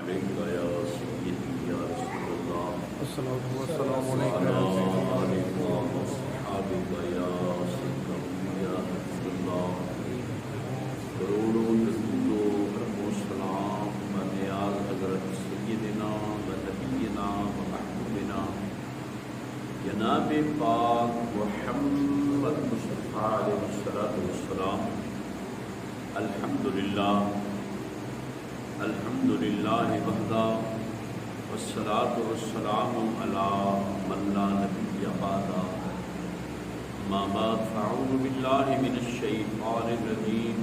عليك يا سيدي يا رسول الله الصلاة والسلام عليك يا السلام سيدي. عليكم وأصحابك يا سيدي يا رسول الله کروڑوں درود و کرم و سلام بنیاد حضرت سیدنا و نبینا و محبوبنا جناب پاک محمد مصطفیٰ علیہ الصلوۃ والسلام. الحمدللہ وحدہ والصلاۃ والسلام علی من لا نبی بعدہ. اما بعد فاعوذ باللہ من الشیطان الرجیم.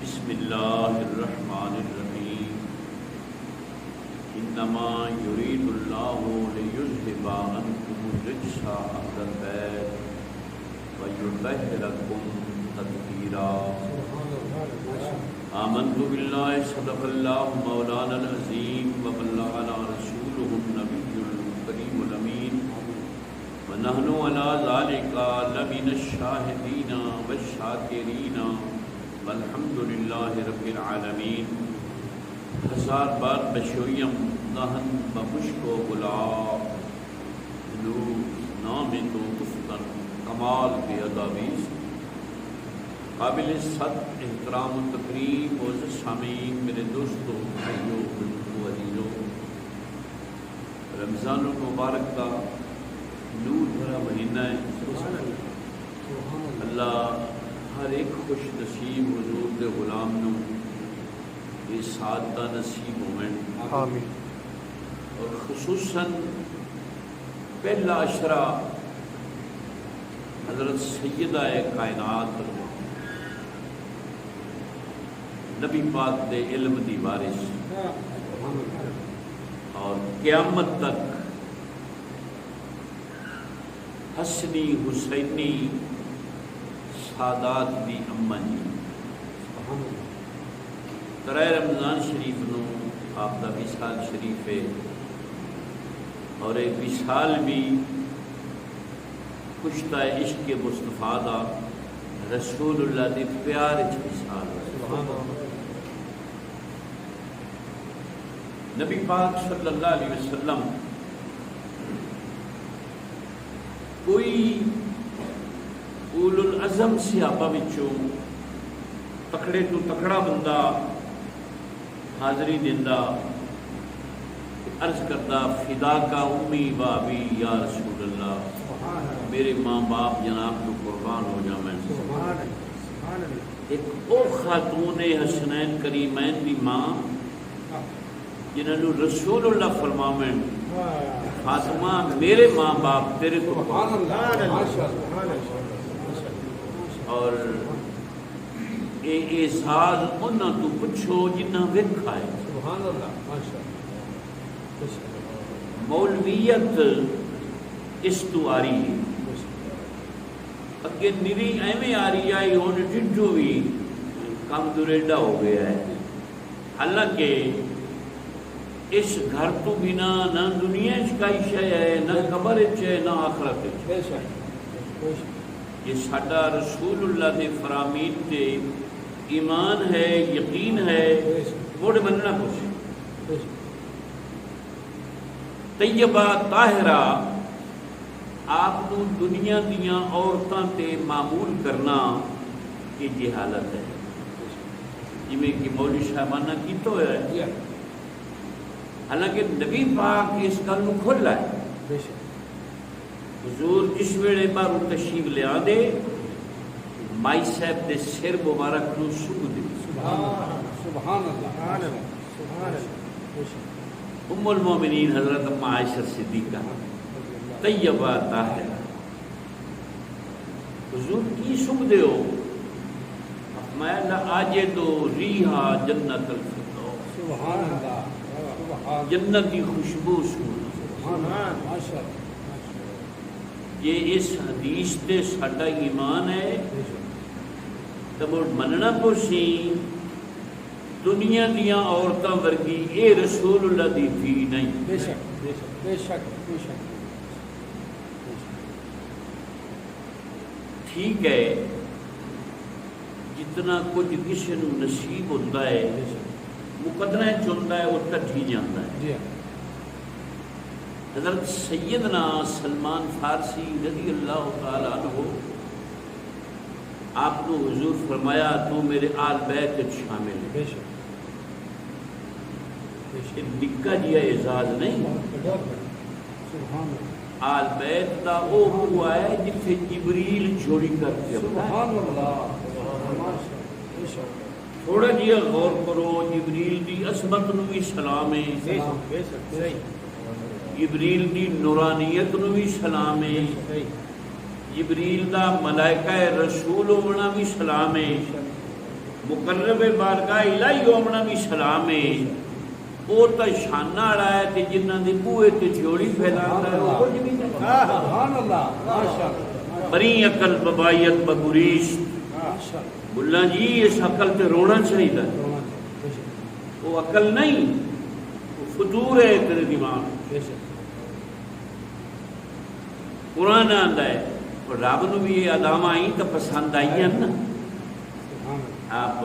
بسم اللہ الرحمن الرحیم. انما یرید اللہ لیذھب عنکم الرجس اہل البیت ویطہرکم تطہیرا. آمنت باللہ صدق اللہ مولانا العظیم وبلغنا رسولہ النبی الکریم الامین ونحن علی ذلک لمن الشاہدین والشاکرین والحمد للہ رب العالمین. ہزار بار بشویم دہن بمشک و گلاب نام تو گفتن کمال کے ادابیز. قابل صد احترام و تقریب معزز سامعین، میرے دوستوں، بھائیوں، بزرگوں، عزیزوں، رمضان المبارک کا نور بھرا مہینہ ہے. اللہ ہر ایک خوش نصیب حضور دے غلام نو یہ سعادت نصیب ہوئیں. آمین. اور خصوصاً پہلا عشرہ حضرت سیدہ کائنات نبی پاک دے علم دی وارث اور قیامت تک حسنی حسینی سادات دی اما جی. ترائے رمضان شریف نو آپ دا وصال شریف ہے اور ایک وصال بھی کشتہ عشق مصطفیٰ دا رسول اللہ دی پیار وچ وصال ہے. نبی پاک صلی اللہ علیہ وسلم کوئی اولو العزم صحابہ وچوں تکڑے تو تکڑا بندہ حاضری دیندہ عرض کرتا فدا کا امی بابی یا رسول اللہ، میرے ماں باپ جناب تو قربان ہو جا. میں ایک او خاتون حسنین کریمین دی ماں جنہوں نے رسول اللہ فرماویں فاطمہ میرے ماں باپ تیرے تو اور اعزاز انہاں تو پوچھو جنہاں ویکھا ہے. مولویت اس تو آ رہی ہے اگے نری ایویں آ رہی ہے ہن ڈڈو بھی کم دوریڈا ہو گیا ہے. حالانکہ اس گھر تو بنا نہ دنیا کوئی شے ہے، نہ قبر ہے، نہ آخرت ہے. یہ ساڈا رسول اللہ دے فرامین تے ایمان ہے، یقین ہے، مڑ مننا کچھ. طیبہ طاہرہ آپ کو دنیا دیاں عورتاں تے معمول کرنا یہ جہالت ہے. جویں کہ مولوی صاحبانہ کیتا ہوا ہے. حالانکہ نبی پاک اس گل نو کھولا ہے. حضور جس ویلے باہر تشریف لیا دے مائی صاحب دے سر مبارک نو سو دے. سبحان اللہ. ام المومنین حضرت ام عائشہ صدیقہ طیبہ طاہرہ حضور کی سکھ دے ہو میں آجے تو ریحا جنت الفردوس. سبحان اللہ. جنت کی خوشبو سن. یہ اس حدیث تے ساڈا ایمان ہے تو مننا کو سی دنیا دیاں عورتاں ورگی اے رسول اللہ دی تھی نہیں. بے شک بے شک بے شک بے شک. ٹھیک ہے جتنا کچھ کسی نو نصیب ہوتا ہے مقدرے چنتا ہے وہ ٹٹھی جاتا ہے. جی حضرت سیدنا سلمان فارسی رضی اللہ تعالیٰ عنہ آپ کو حضور فرمایا تو میرے آل بیت شامل ہے. بے شک یہ نکا جیا اعزاز نہیں. سبحان اللہ آل بیت دا او ہوا ہے جتھے جبریل چوری کر کے سبحان اللہ بے شک تھوڑا جیا غور کرو. جبریل دی عظمت نو بھی سلام ہے, بے شک صحیح جبریل دی نورانیت نو بھی سلام ہے, صحیح جبریل دا ملائکہ رسول ہونا بھی سلام ہے, مقرب بارگاہ الہی ہونا بھی سلام ہے. وہ تو شانہ والا ہے تے جنہاں دی بوئے تے جھولی پھیلاندا ہے وہ کچھ بھی نہیں. سبحان اللہ ماشاءاللہ بری عقل ببائیت بگریش ماشاءاللہ بلا جی اس عقل تے رونا چاہیے. وہ عقل نہیں, وہ فطور ہے تیرے دماغ. بے شک قرآن آندا ہے اور رب نو بھی یہ اداواں آئی تو پسند آئی ہیں نا. سبحان اللہ آپ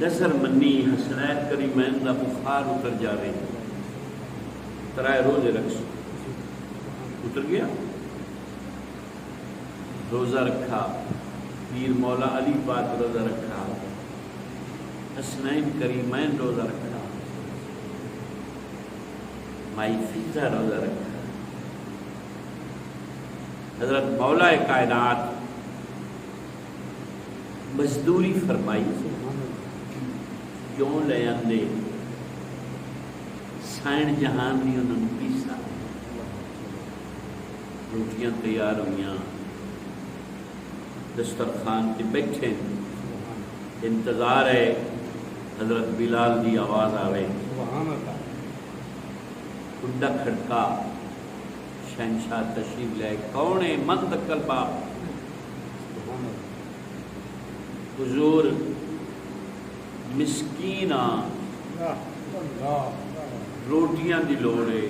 نظر منی حسنین کریمین دا بخار اتر جاوے, ترائے روزے رکھ اتر گیا. روزہ رکھا, پیر مولا علی پاک روزہ رکھا, حسنین کریمین روزہ رکھا, مائی فیضا روزہ رکھا. حضرت مولا کائنات مزدوری فرمائی کیوں لے آندے سائن جہان دی انہوں نے پیسا. روٹیاں تیار ہوئیاں, دسترخوان تے بیٹھے, انتظار ہے حضرت بلال دی آواز آوے. سبحان اللہ کنڈا کھڑکا, شہنشاہ تشریف لے. کون ہے؟ مند قلبا. سبحان اللہ حضور مسکین روٹیاں دی لوڑے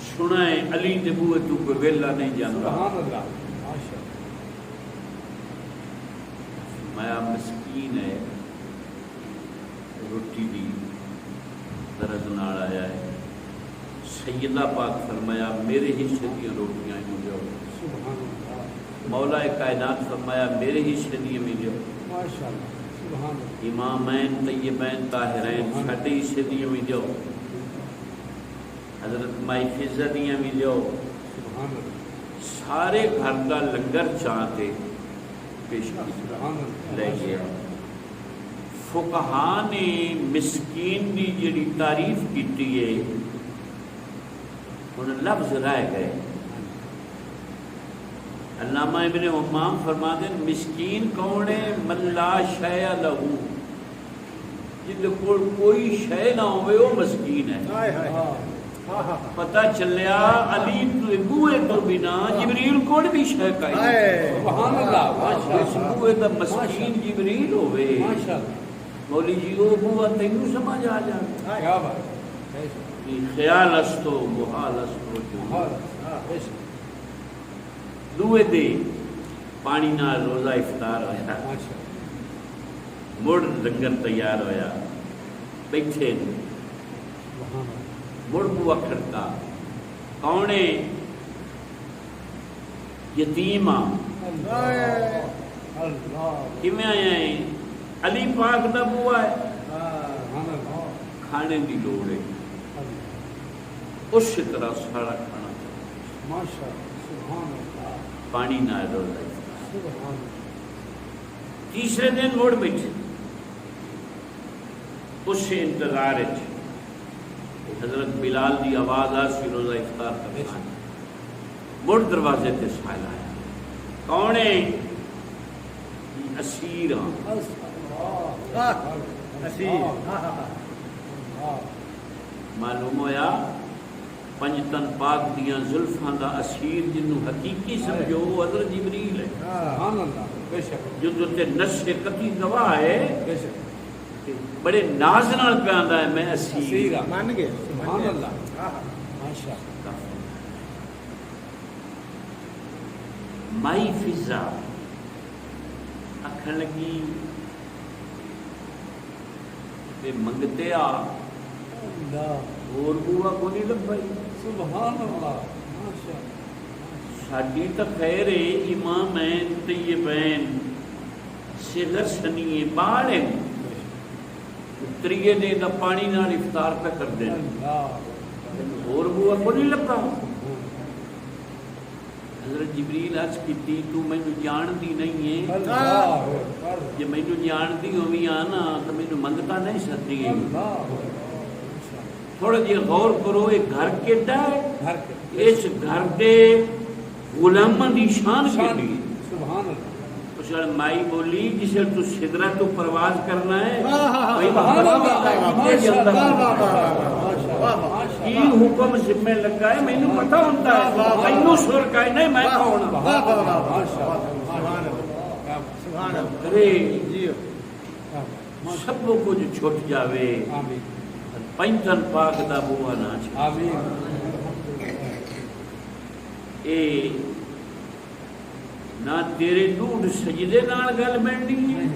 سنا ہے علی دے بوئے تو کوئی ویلا نہیں جانتا. سبحان اللہ ماشاءاللہ مایا مسکین ہے, روٹی دی درد نال آیا ہے. سیدہ پاک فرمایا میرے حصے دی روٹیاں میں جو. سبحان اللہ مولا کائنات فرمایا میرے حصے دی میں جو. ماشاءاللہ سبحان اللہ امامین طیبین طاہرین ساڈے حصے دی میں جو. حضرت مائی فضا دیاں بھی جو. سبحان اللہ سارے گھر کا لنگر چاہتے پیش سبحان اللہ لے گیا. فقہاء نے مسکین دی جڑی تعریف کیتی ہے انہیں لفظ رہ گئے. علامہ ابن حمام فرماتے ہیں مسکین کون ہے؟ من لا شیء لہو, جن کو کوئی شے نہ ہوئے وہ مسکین ہے. پتہ چلیا علی تو بوئے تو بنا جبریل کوڑ بھی شے کا ہے. سبحان اللہ ماشاءاللہ بوئے تو مسکین جبریل ہوئے. ماشاءاللہ مولی جی وہ بوا تینوں سمجھ آ جائے. کیا بات ہے خیال استو محال استو بے شک دوے دے پانی نال روزہ افطار ہویا, ماشاءاللہ مڑ لنگر تیار ہویا, بیٹھے سبحان اللہ مڑ بوا کھڑکا. کون ہے؟ یتیم آ. اللہ کیویں آیا ہے؟ علی پاک دا بوا ہے. سبحان اللہ کھانے دی لوڑ ہے, اسی طرح سارا کھانا ماشاءاللہ سبحان اللہ پانی نال روزہ افطار. سبحان اللہ تیسرے دن مڑ بیٹھے اس سے انتظار ہے. حضرت بلال دی آواز آ سی روزہ افطار کرنا. مڑ دروازے تے سائل آیا. کون ہے؟ اسیر ہاں. معلوم ہویا پنجتن پاک دیاں زلفاں دا اسیر جنوں حقیقی سمجھو وہ حضرت جبریل ہے. سبحان اللہ بے شک جو تے نشے قطعی گواہ ہے. بے شک بڑے ناز نال پہ آندا ہے میں اسیر ہاں. مان گئے. سبحان اللہ ماشاءاللہ مائی فضا آکھن لگی تے منگتے آ اللہ اور بوا کو نہیں لبھائی سبحان اللہ ماشاء ساڈی تو خیر ہے امامین طیبین صغر سنیے باڑے تریے دے دا پانی نال افطار پہ کر دیں اللہ اور بوا کو نہیں لبھا حضرت جبریل عرض کیتی تو مینوں جاندی نہیں ہے اللہ اکبر جے مینوں جاندی ہووی آ نا تو مینوں منگتا نہیں سکتی اللہ تھوڑا جی غور کرو یہ گھر کیڈا ہے گھر کے اس گھر دے غلاماں دی شان کیڈی ہے سبحان اللہ اس ویلے مائی بولی جسے تو سدرا تو پرواز کرنا ہے سبحان اللہ کی حکم ذمہ لگا ہے مینوں پتہ ہوتا ہے مینوں سر کا نہیں میں کرے سب کچھ چھٹ جاوے پنجن پاک دا بوا نہ چھے اے نہ تیرے ڈوڈ سجدے نال گل بننی ہے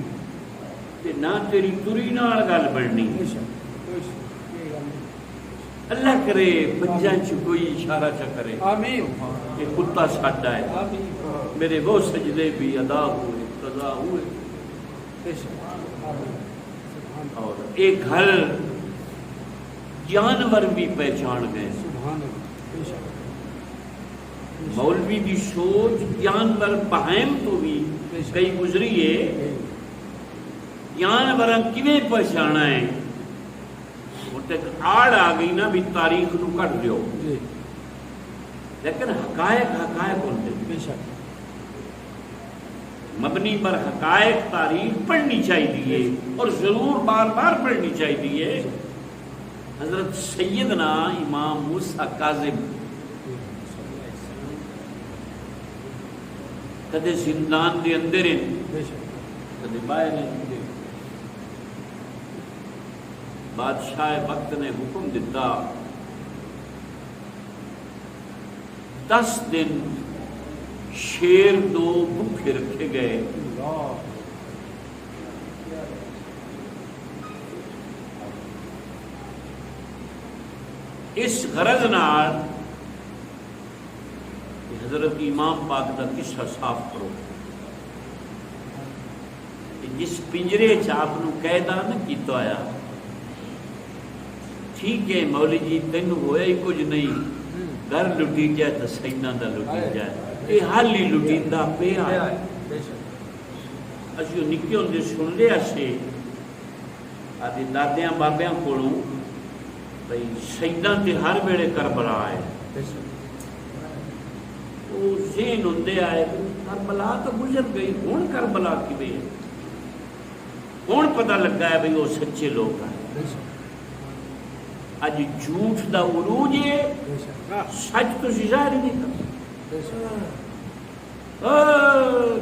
تے نہ تیری تری نال گل بننی ہے اللہ کرے بچوں چ کوئی اشارہ چ کرے یہ کتا ساڈا ہے میرے وہ سجدے بھی ادا ہوئے قضا ہوئے اور ایک گھر جانور بھی پہچان گئے مولوی دی سوچ جانور بہائم تو بھی کئی گزری ہے جانور کیویں پہچانا ہے آڑ آ گئی نا بھی تاریخ نو کٹ دیو لیکن حقائق حقائق ہوتے مبنی پر حقائق تاریخ پڑھنی چاہیے اور ضرور بار بار پڑھنی چاہیے حضرت سیدنا امام موسیٰ کاظم کدے زندان دے اندر ہیں کدے باہر ہیں بادشاہ وقت نے حکم دیتا 10 دن شیر 2 بھوکے رکھے گئے اس غرض نال حضرت امام پاک کا قصہ صاف کرو جس پنجرے چاپ نو قیدا نہ کیتا آیا ٹھیک ہے مولی جی تین ہویا ہی کچھ نہیں گھر لٹی جائے تو سینا دا لٹی جائے یہ حال ہی لٹیندا پیا اسی نکے ہوندے سن لیا سے آدھی دادیاں بابیاں کولوں بھئی سیداں تے ہر ویلے کربلا ہے وہ ذہن ہوندے آئے کربلا تو گزر گئی ہن کربلا کیویں ہے ہن پتہ لگا ہے بھئی وہ سچے لوگ ہیں اج جھوٹ دا عروج ہے سچ تو ظاہر ہی نہیں کرتا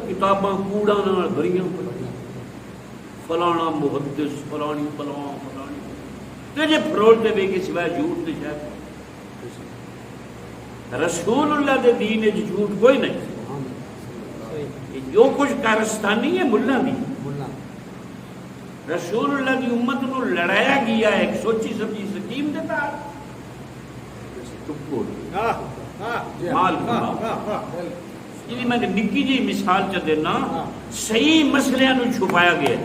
کتاباں کوڑا نال بھریاں فلانا محدث فلانی فلانی تے جے فروڑتے بے کے سوائے جھوٹ تے شاید رسول اللہ دے دین وچ جھوٹ کوئی نہیں جو کچھ کارستانی ہے ملہ دی رسول اللہ کی امت نو لڑایا گیا ہے ایک سوچی سمجھی سکیم دیتا جی میں نکی جی مثال چ دینا صحیح مسئلے نو چھپایا گیا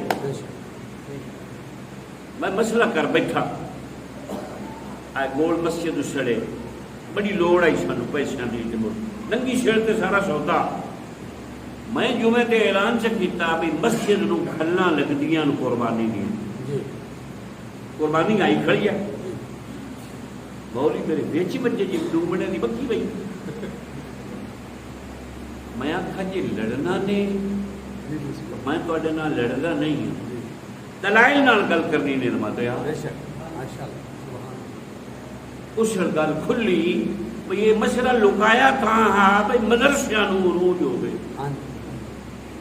میں مسئلہ کر بیٹھا گول مسجد سڑے بڑی لوڑ آئی سانو پیسے دی ننگی سڑ تے سارا سودا میں جمعے تے اعلان سے کیتا بھی مسجد نو کھلنا لگدیاں نو قربانی نہیں قربانی آئی کھڑی ہے مولی میرے ویچی بچے جی ڈومنے دی بکی بئی میں آکھا جی لڑنا نے میں تواڈے نال لڑدا نہیں ہوں دلائل نال گل کرنی نے ماتے یار اس گل کھلی یہ مسئلہ لکایا تھا ہاں بھائی مدرسیاں نو عروج ہو گئے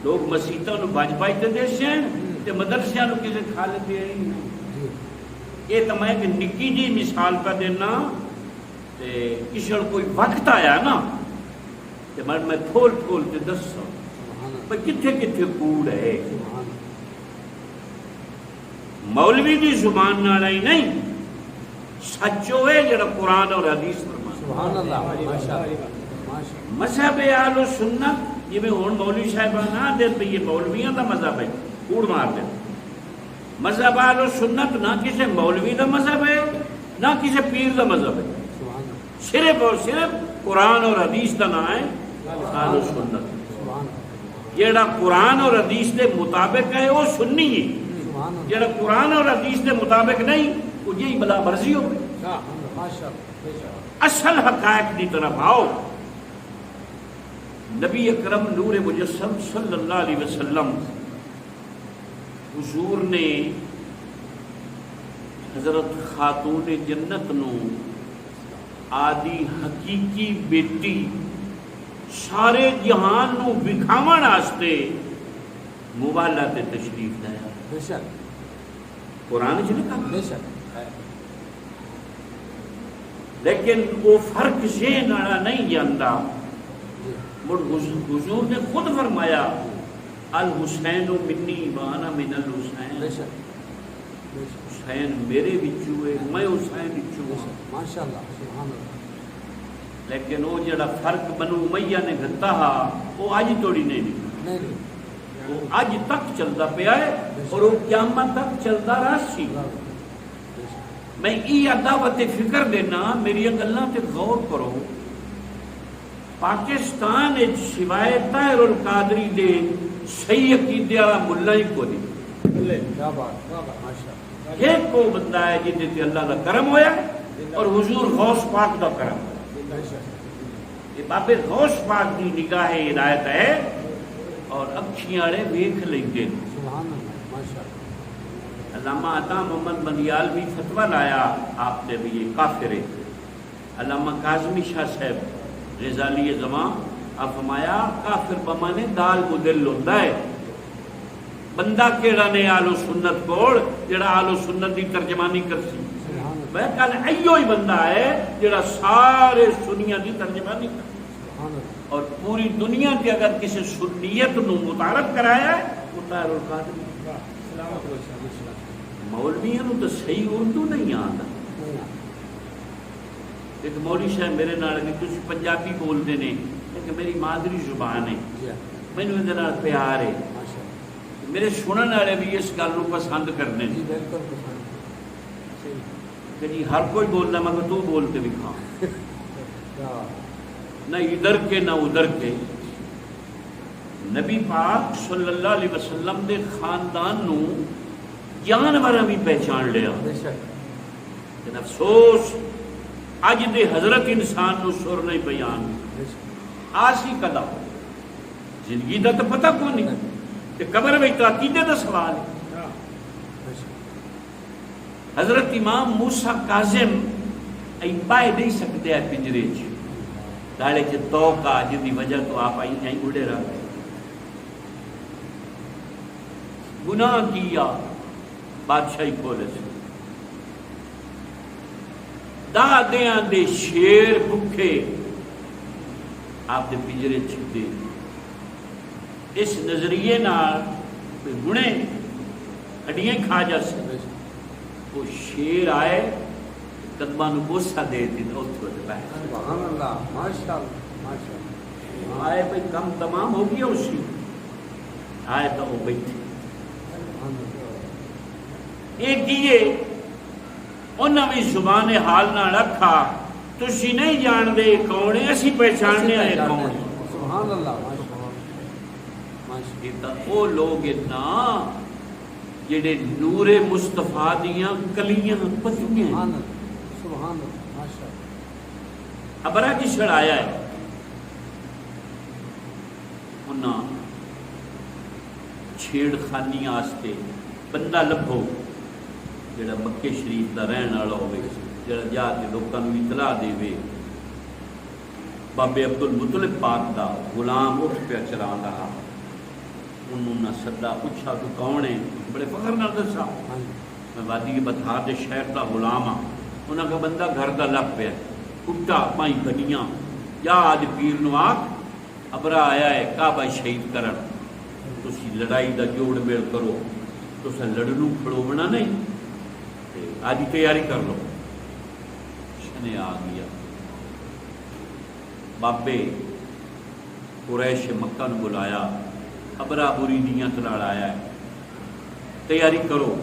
لوگ مسیطوں نو بج پائتے دے سین تے مدرسیاں نو کسے کھا لیتے ہیں یہ تو میں نکی جی مثال پہ دینا تے کسی کوئی وقت آیا نا تے میں کھول کھول تے دساں بھائی کتھے کتھے کوڑ ہے مولوی دی زبان نال ہی نہیں، سچ ہوئے جڑا قرآن اور حدیث فرماتا۔ سبحان اللہ، ماشاءاللہ، ماشاءاللہ۔ مذہب اہل سنت جی ہوں مولوی صاحبان نہ دے پہ یہ مولویاں دا مذہب ہے، کوڑ مار دے۔ مذہب اہل سنت نہ کسی مولوی دا مذہب ہے نہ کسی پیر دا مذہب ہے، سبحان اللہ، صرف اور صرف قرآن اور حدیث دا نام ہے اہل سنت۔ سبحان اللہ، جیڑا قرآن اور حدیث دے مطابق ہے وہ سنی ہے، سبحان اللہ، جیڑا قرآن اور حدیث دے مطابق نہیں وہ یہی بلا مرضی ہو گئی۔ ماشاءاللہ، بے شک۔ اصل حقائق کی طرف آؤ۔ نبی اکرم نور مجسم صلی اللہ علیہ وسلم حضور نے حضرت خاتون جنت نو آدی حقیقی بیٹی سارے جہان نو وکھاون واسطے موالا تے تشریف لایا۔ بے شک، قرآن چ لکھا، بے شک۔ لیکن وہ فرق ذہن والا نہیں جانتا۔ جی، مڑ حضور نے خود فرمایا الحسین منی وانا من الحسین، بے شک، بے شک، حسین میرے وچوں ہے میں حسین وچوں بے ہاں۔ شک، ماشاءاللہ، سبحان اللہ۔ لیکن وہ جڑا فرق بنو امیہ نے گھتا ہا وہ اج توڑی نہیں نکلا، نہیں نہیں، وہ اج تک چلتا پیا ہے اور وہ قیامت تک چلتا رہا سی۔ بے شک، میں یہ دعوت فکر دینا، میری گلاں تے غور کرو۔ پاکستان سوائے طاہر القادری دے صحیح عقیدے والا ملا ہی کو نہیں، کیا بات، کیا بات، ماشاءاللہ، ایک کو بندہ ہے جہدے تے اللہ کا کرم ہویا اور حضور غوث پاک کا کرم ہویا۔ بے شک، یہ بابے غوث پاک دی نگاہ ہدایت ہے اور اکھیاں والے ویکھ لیندے۔ سبحان اللہ، ماشاءاللہ۔ علامہ عطا محمد بندیال بھی فتویٰ لایا آپ نے بھی یہ کافر ہے۔ علامہ کاظمی شاہ صاحب غزالی زمان آپ فرمایا کافر بمانے دال مدل ہوتا ہے۔ بندہ کیڑا نے آلو سنت کوڑ جڑا آلو سنت دی ترجمانی کرسی، سبحان اللہ، میں کل ایو ہی بندہ ہے جڑا سارے سنیاں دی ترجمانی کر، سبحان اللہ، اور پوری دنیا کے اگر کسی سنیت نو متعارف کرایا ہے وہ طاہر القادری۔ سلامت ہو جائے، مولویوں نو تو صحیح اردو نہیں آتا۔ ایک مولوی صاحب میرے نال کہ تسی پنجابی بولتے ہیں لیکن میری مادری زبان ہے، مینوں اندر نال پیار ہے، میرے سنن والے بھی اس گل نو پسند کرنے جی بالکل پسند، کہ جی ہر کوئی بولنا مگر تو بولتے بھی کھا، نہ ادھر کے نہ ادھر کے۔ نبی پاک صلی اللہ علیہ وسلم دے خاندان نو جانوراں بھی پہچان لیا، بے شک، لیکن افسوس اج دے حضرت انسان نو سر نہیں بیان بے شک، آسی کدا زندگی دا تو پتہ کو نہیں کہ قبر میں تو عقیدے دا سوال ہے۔ بے شک، حضرت امام موسیٰ کاظم ای پائے نہیں سکتے ہیں پنجرے چ داڑے چ توقع جن دی وجہ تو آپ آئی ہیں اڑے رہا گئے، گناہ کیا بادشاہی کھولے سے دادیاں دے شیر بھکھے آپ دے پنجرے چھپے۔ اس نظریے نال گنے ہڈیاں کھا جا سکتے، بے شک، وہ شیر آئے قدمہ نو بوسہ دے دی تو اتھو دے بیٹھ سبحان اللہ، ماشاءاللہ، ماشاءاللہ، آئے بھئی کم تمام ہو گیا اسی آئے تو وہ بیٹھے سبحان اللہ، ایک کیے انہاں بھی زبان حال نہ رکھا تسی نہیں جان دے کون ہے اسی پہچاننے آئے کون ہے۔ سبحان اللہ، ماشاءاللہ، ماشاءاللہ، یہ تو وہ لوگ اتنا جڑے نور مصطفیٰ دیاں کلیاں پتیاں سبحان اللہ، سبحان اللہ، ماشاءاللہ، ابرا کی چھڑایا ہے انہاں چھیڑ خانی آستے بندہ لبھو جڑا مکے شریف دا رہن والا ہوئے، جڑا جا کے لوکاں نوں اطلاع دے وے بابے عبد المطلب پاک دا غلام اٹھ پیا چران رہا، انہوں نے سدا پوچھا تو کون ہے، بڑے فخر نال دسا میں وادی بتھا دے شہر دا غلام ہاں۔ انہاں کا بندہ گھر دا لگ پیا اٹھا پائی گڈیاں یا آج پیر نو آکھ ابرا آیا ہے کعبہ شہید کرن، تسی لڑائی دا جوڑ میل کرو۔ تو لڑنوں کھڑونا نہیں، آج کی تیاری کر لو۔ شنے آ گیا، بابے قریش مکہ نے بلایا، ابرا بری نیت نال آیا ہے، تیاری کرو،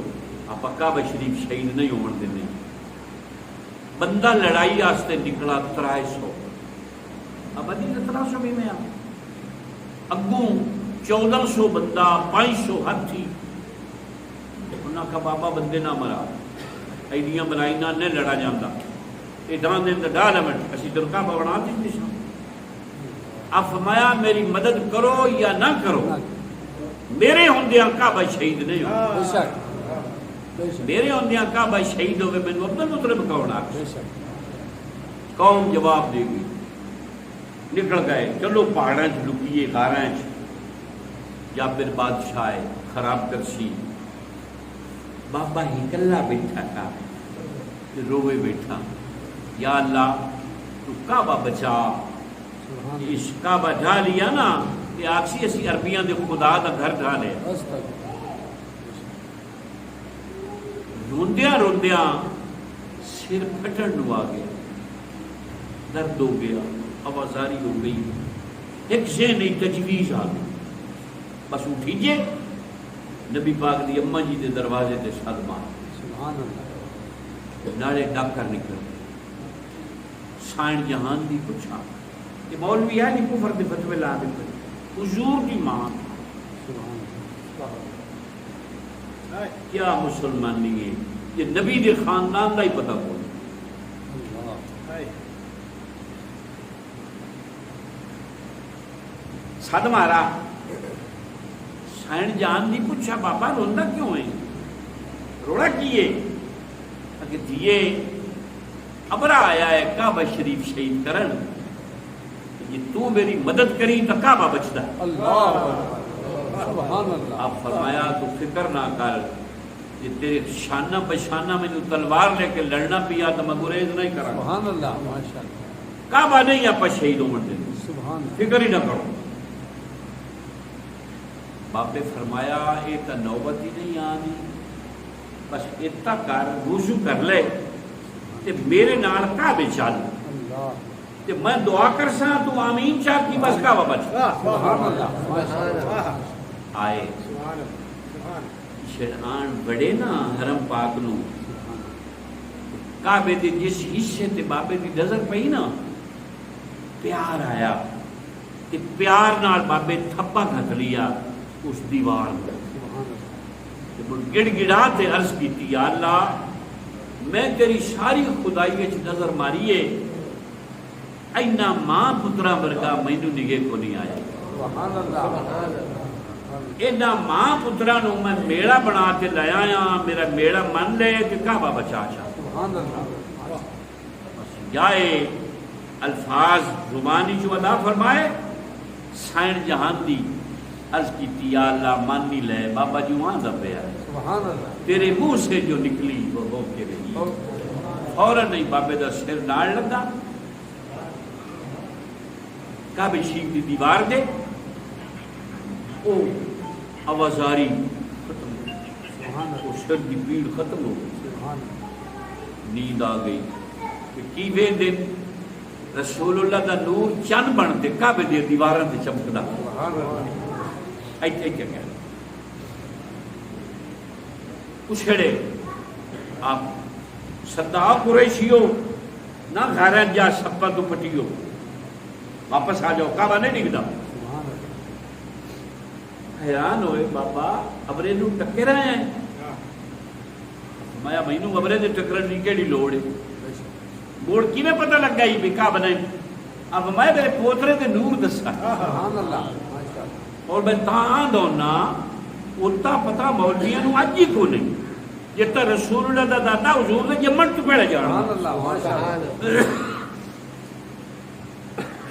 آپ کعبہ شریف شہید نہیں ہون دینے۔ بندہ لڑائی آستے نکلا 300، اب ادھی 1300 بھی میں اگوں 1400 بندہ، 500 ہاتھی۔ انہاں کا بابا بندے نہ مرا، ایڈیاں بنائی نہ نہیں لڑا جاتا، یہ دان دن ڈال منٹ اسی تر کعبہ بنا دیں سا۔ اب فرمایا میری مدد کرو یا نہ کرو، میرے ہوندیاں کعبہ شہید نہیں ہو، میرے ہوندیاں کعبہ شہید ہوئے، میں نے عبد المطلب کون آ؟ قوم جواب دے گی، نکل گئے، چلو پہاڑاں چ لکیے، غاراں چ۔ جابر بادشاہ خراب کرسی، بابا ہی کلا بیٹھا تھا، روے بیٹھا، یا اللہ تو کعبہ بچا، اس کعبہ ڈھا لیا نا، یہ آکسی اسی عربیاں دے خدا دا گھر ڈھا لے۔ روندیاں روندیاں سر پھٹن نو آ گیا، درد ہو گیا، آوازاری ہو گئی، ایک ذہنی تجویز آ گئی، بس اٹھی جے نبی پاک دی اماں جی دے دروازے تے صدمہ، نالے ڈاکر نکل، سائن جہان دی پوچھا، یہ مولوی ہے نہیں کفر دے فتوے لا دیتے، حضور کی ماں کیا مسلمانی ہے، یہ نبی دے خاندان دا ہی پتہ بول۔ سد مارا، سائن جان دی پوچھا، بابا روندا کیوں ہے، روڑا کیے؟ کہ دیے ابرا آیا ہے کعبہ شریف شہید کرن، یہ تو میری مدد کری تو کعبہ بچتا ہے۔ آپ فرمایا تو فکر نہ کر، یہ تیرے شانہ بشانہ میں تو تلوار لے کے لڑنا پیا تو میں گریز نہیں کرا، کعبہ نہیں آپ شہید ہو دیں، فکر ہی نہ کرو۔ باپ نے فرمایا یہ تو نوبت ہی نہیں آنی، بس اتنا کر، وضو کر لے تے میرے نال کعبے چل تے میں دعا کر سا تو آمین چاہ کی، بس کعبہ بچ۔ آئے شرعان بڑے نا حرم پاک نو، کعبے دے جس حصے تے بابے دی نظر پئی نا، پیار آیا تے پیار نال بابے تھپا گھت لیا اس دیوار میں، گڑ گڑا تے عرض کیتی، یا اللہ میں تیری ساری خدائی وچ نظر ماریے، اینا ماں پترا ورگا مینوں نگے کو نہیں آیا، اینا ماں پترا نو میں میڑا بنا کے لے آیا، میرا میڑا من لے کہ کعبہ بچا چاہ۔ جائے الفاظ زبانی جو ادا فرمائے، سائن جہان دی عرض کیتی، یا اللہ مان نہیں لے، بابا جی وہاں دبے آئے، تیرے منہ سے جو نکلی وہ ہو کے رہی، فوراً نہیں بابے دا سر ناڑ لگا، کعبہ شریف دی دیوار دے او آوازاری ختم ہو، سر دی پیڑ ختم ہو گئی، نیند آ گئی کہ کی وے دن رسول اللہ دا نور چن بنتے کعبے دی دیواراں تے چمکدا، ایتھے کیا کہہ اچھڑے آپ سدا قریشیو نہ گھر جا سپا تو پٹیو، واپس آ جاؤ، کعبہ نہیں ڈگدا۔ حیران ہوئے بابا ابرے نو ٹکر آئے ہیں، مایا مینوں ابرے دے ٹکرن دی کیڑی لوڑ ہے، موڑ کیویں پتہ لگ گئی بھی کعبہ نہیں، اب میں میرے پوترے دے نور دسا، اور میں تاں دونا اتا پتہ مولویاں نو اج ہی کو نہیں، یہ تو رسول اللہ دا دادا حضور نے جمن تو پہلے جانا۔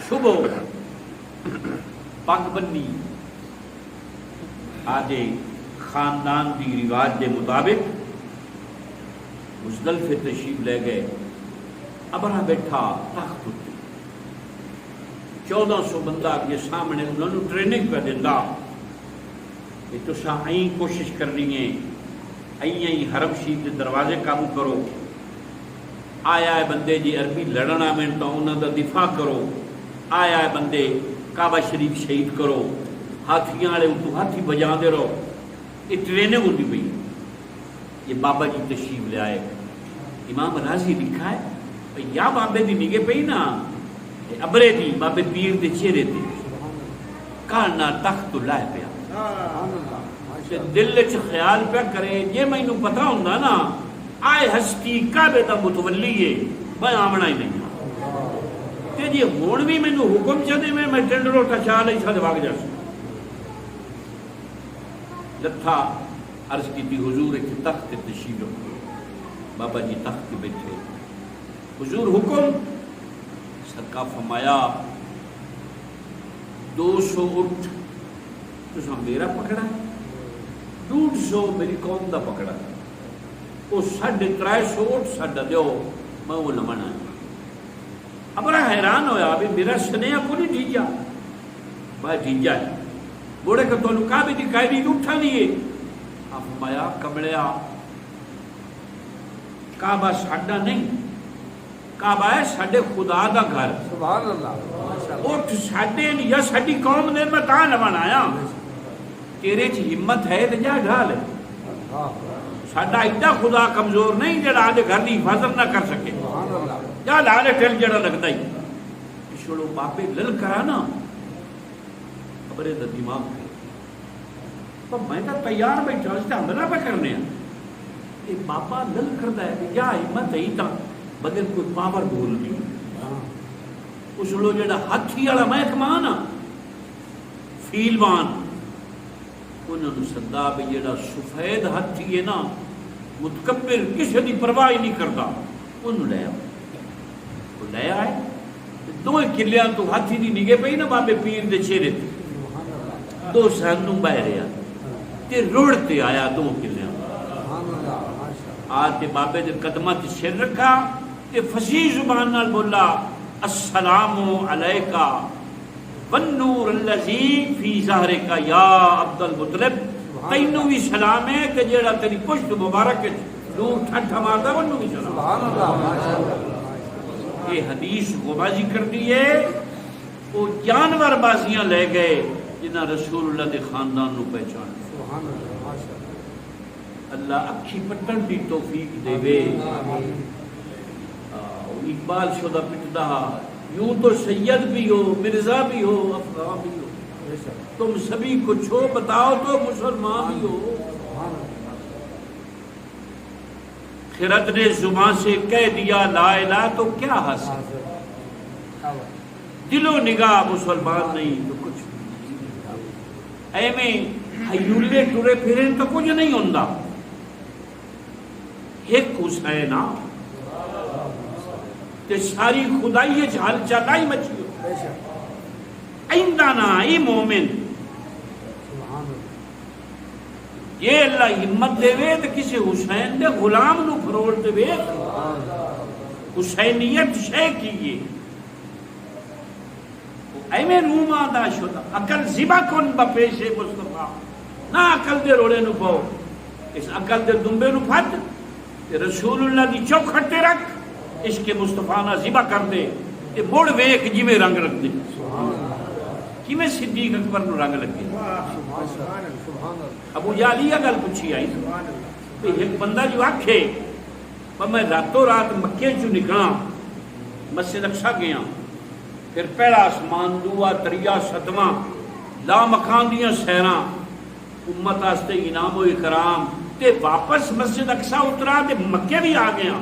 صبح پگ بنی، آجے خاندان دی رواج دے مطابق مزدلفے تشریف لے گئے، ابرا بیٹھا تخت اتے، 1400 بندہ کے سامنے انہوں نے ٹریننگ پہ دینا کہ تسا این کوشش کرنی ہے حرم شریف کے دروازے قابو کرو. آیا ہے بندے جی عربی لڑنا میں تو انہوں کا دفاع کرو. آیا ہے بندے کعبہ شریف شہید کرو. ہاتھیاں والے اتو ہاتھی بجا دے رہو. یہ ٹرینیں ہوتی پئی. یہ بابا جی تشریف لے آئے. امام راضی لکھا ہے یا بابے دی نگے پئی نا ابرے دی بابے پیر دے چہرے تے کانا تخت لائے پیا. دل چ خیال پیا کرے جے مینوں پتہ ہوندا نا آئے ہستی کعبے دا متولی ہے میں آمنا ہی نہیں. تے جی ہون بھی مینوں حکم چدے میں ٹنڈرو ٹچا نہیں چھڈ بھاگ جا. لتھا عرض کی تھی حضور ایک تخت تشریف رکھو. بابا جی تخت پہ بیٹھے. حضور حکم. سرکار فرمایا 200 اٹھ تو میرا پکڑا 150 میری قوم دا پکڑا. وہ 350 اٹھ ساڈا دیو میں وہ لمنا. ابرا حیران ہویا بھی میرا سنیا کو نہیں ڈھیجا. بھائی ڈھیجا ہے بوڑے کہ تو کعبے دی قائدی اٹھا لیے. آپ فرمایا کمڑیا کعبہ ساڈا نہیں کعبہ ہے ساڈے خدا دا گھر. سبحان اللہ. اٹھ ساڈے یا ساڈی قوم نے میں تاں لمن آیا. تیرے چ ہمت ہے تے جا ڈھال. ساڈا ایڈا خدا کمزور نہیں جڑا آدھے گھر کی حفاظت نہ کر سکے. جا لالے ٹل جڑا لگتا ہی چھوڑو بابے لل کرا نا خبرے دا دماغ ہے. پر میں تو تیار بیٹھا اس سے حملہ پہ کرنے ہیں. یہ بابا لل کرتا ہے کہ کیا ہمت ہے تا بغیر کوئی پاور بول نہیں. اس لو جڑا ہاتھی والا محکمہ نا فیلوان انہوں نے سدا بھی جڑا سفید ہاتھی ہے نا متکبر کسی کی پرواہ نہیں کرتا انہوں لے آؤ. وہ لے آئے دو کلیاں تو ہاتھی دی نگے پئی نا بابے پیر دے چہرے تے 2 سانوں بہ رہا تے روڑ تے آیا 2 کلیاں آ تے بابے دے قدماں تے سر رکھا تے فصیح زبان نال بولا السلام علیکا والنور الذی فی ظہرک یا عبد المطلب. تینوں بھی سلام ہے کہ جیڑا تیری پشت مبارک نور ٹھٹھا ماردا ونوں بھی سلام. سبحان اللہ. یہ حدیث کو بازی کر دی ہے. وہ جانور بازیاں لے گئے جنہاں رسول اللہ دے خاندان نو پہچان. سبحان اللہ. ماشاءاللہ. اللہ اکھی پٹن دی توفیق دے وے. اقبال شدہ پٹدا یوں تو سید بھی ہو مرزا بھی ہو افغان بھی ہو تم سبھی کچھ ہو بتاؤ تو مسلمان بھی ہو. خرد نے زبان سے کہہ دیا لا الہ تو کیا حاصل. دل و نگاہ مسلمان نہیں تو کچھ ایویں ہیولے ٹرے پھریں تو کچھ نہیں ہوندا. ایک حسین تے ساری خدائی ہل چلائی مچی ہو آئندہ نا ای مومن. یہ اللہ ہمت دے وے تو کسی حسین دے غلام نو فروڑ دے وے. حسینیت شے کیے ایویں روم آدھا شدہ عقل ذبح کن بپیش مصطفیٰ نہ عقل دے روڑے نو پاؤ. اس عقل دے دنبے نو پھٹ رسول اللہ دی چوکھٹ تے رکھ عشق مصطفیٰ نہ ذبح کر دے. یہ مڑ ویکھ جویں رنگ رکھ دے کیویں صدیق اکبر نو رنگ لگے. ابو جہل یہ گل پوچھی آئی کہ ایک بندہ جو آکھے میں راتوں رات مکے چوں نکلا مسجد اقصی گیا پھر پہلا آسمان دوا تریا ستواں لا مکان دیاں سیراں امت واسطے انعام و اکرام تے واپس مسجد اقصی اترا تے مکے بھی آ گیا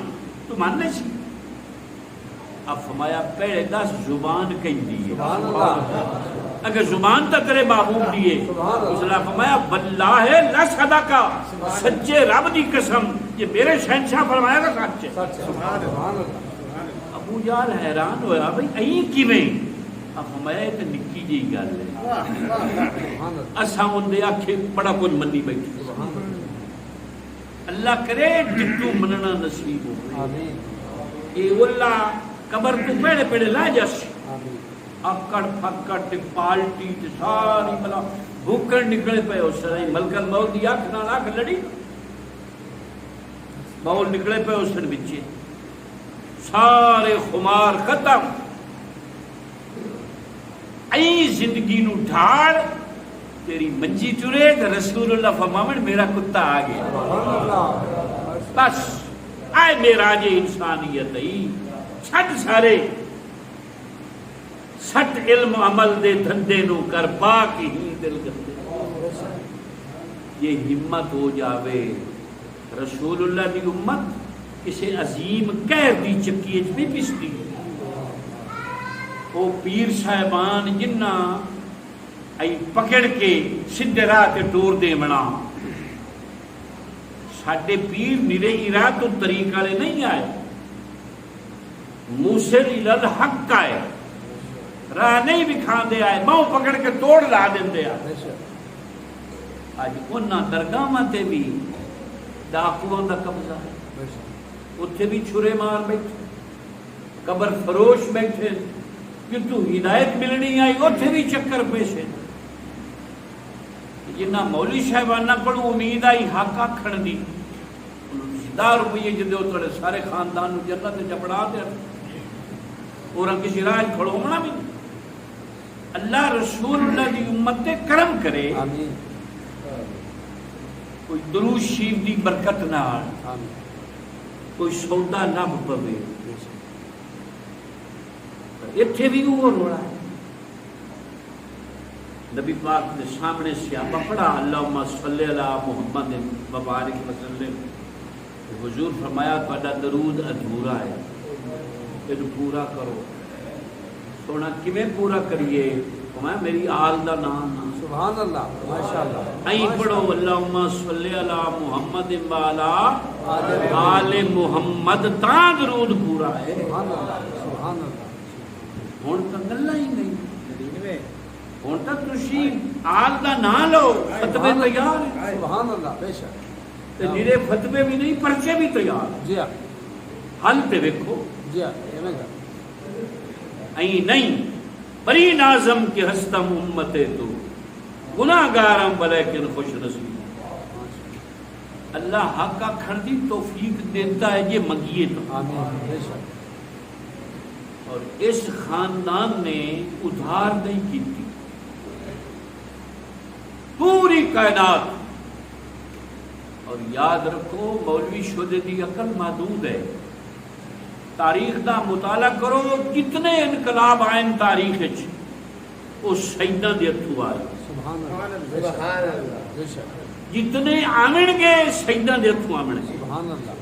تو ماننے سی. اب فرمایا پہلے 10 زبان کہندی ہے اگر زبان تا تیرے محبوب دیے. اس نے فرمایا واللہ لا صدقہ سچے رب دی قسم یہ میرے شہنشاہ فرمایا گا سچ ہے. ابو جہل حیران ہویا بھئی این کیویں. اب فرمایا یہ تے نکی جی گل ہے اساں اندے آکھے بڑا کچھ منی بیٹھے. اللہ کرے جتوں مننا نصیب ہو. آمین. اے اللہ قبر تو پیڑے پیڑے لا جس اکڑ پھکڑ تے پالٹی تے ساری بلا بھوکڑ نکلے پے اس طرح ملک الموت دی اکھ نال اکھ لڑی بول نکلے پہ اس دن بچے سارے خمار ختم ای زندگی نو ڈھاڑ تیری منجی ٹرے تو رسول اللہ فرماون میرا کتا آ گیا سبحان اللہ بس آئے میرا جے انسانیت ہی چھٹ سارے سٹ علم عمل دے دھندے نو کر پاک ہی دل گندے یہ ہمت ہو جاوے رسول اللہ دی امت کسی عظیم قہر دی چکی اچ بھی پستی وہ پیر صاحبان جنہ ای پکڑ کے سدھے راہ تے ٹور دے بنا ساڈے پیر نیرے اراد تو طریق والے نہیں آئے موسل الحق آئے راہ نہیں بکھان دے آئے ماں پکڑ کے توڑ لا دیں دے آئے آج انہاں درگاہاں تے بھی ڈاکوؤں دا قبضہ ہے اتھے بھی چھرے مار بیٹھے قبر فروش بیٹھے کیونکہ ہدایت ملنی آئی اتھے بھی چکر پیشے جنہ مولی صاحبانہ کو امید آئی حق آکھن دی 10 روپیے جدے اتھے سارے خاندان نو جنت چپڑا دیا اور کسی راہ کھڑو ہونا بھی اللہ رسول اللہ دی امت تے کرم کرے آمین کوئی درود شریف دی برکت نال کوئی سودا نہ پوے اتھے بھی وہ روڑا ہے نبی پاک نے سامنے سیابہ پڑھا اللہم صلی اللہ محمد مبارک وسلم حضور فرمایا تہاڈا درود ادھورا ہے یہ پورا کرو سونا کیویں پورا کریے فرمایا میری آل دا نام سبحان اللہ ماشاءاللہ ائی پڑھو اللہم صلی علی محمد والا آل محمد تا درود پورا ہے سبحان اللہ ہن تو گلاں ہی نہیں ہن تک تسی آل دا نام لو فتوے تیار ہیں سبحان اللہ بے شک تے میرے فتوے بھی نہیں پرچے بھی تیار جی ہاں حل تے ویکھو جی ہاں ایویں گا ائی نہیں بری نازم کے ہستم امت تو گناہگارم بلیکن خوش نصیب اللہ حق کا کھڑی توفیق دیتا ہے یہ منگیے تو آمین بے شک اور اس خاندان نے ادھار نہیں کی تھی پوری کائنات اور یاد رکھو مولوی شودے دی عقل محدود ہے تاریخ دا مطالعہ کرو کتنے انقلاب آئے تاریخ وہ سیدہ دے ہتھوں آئے سبحان اللہ بے شک جتنے آمن گے سیدہ دے ہتھوں آمن گے سبحان اللہ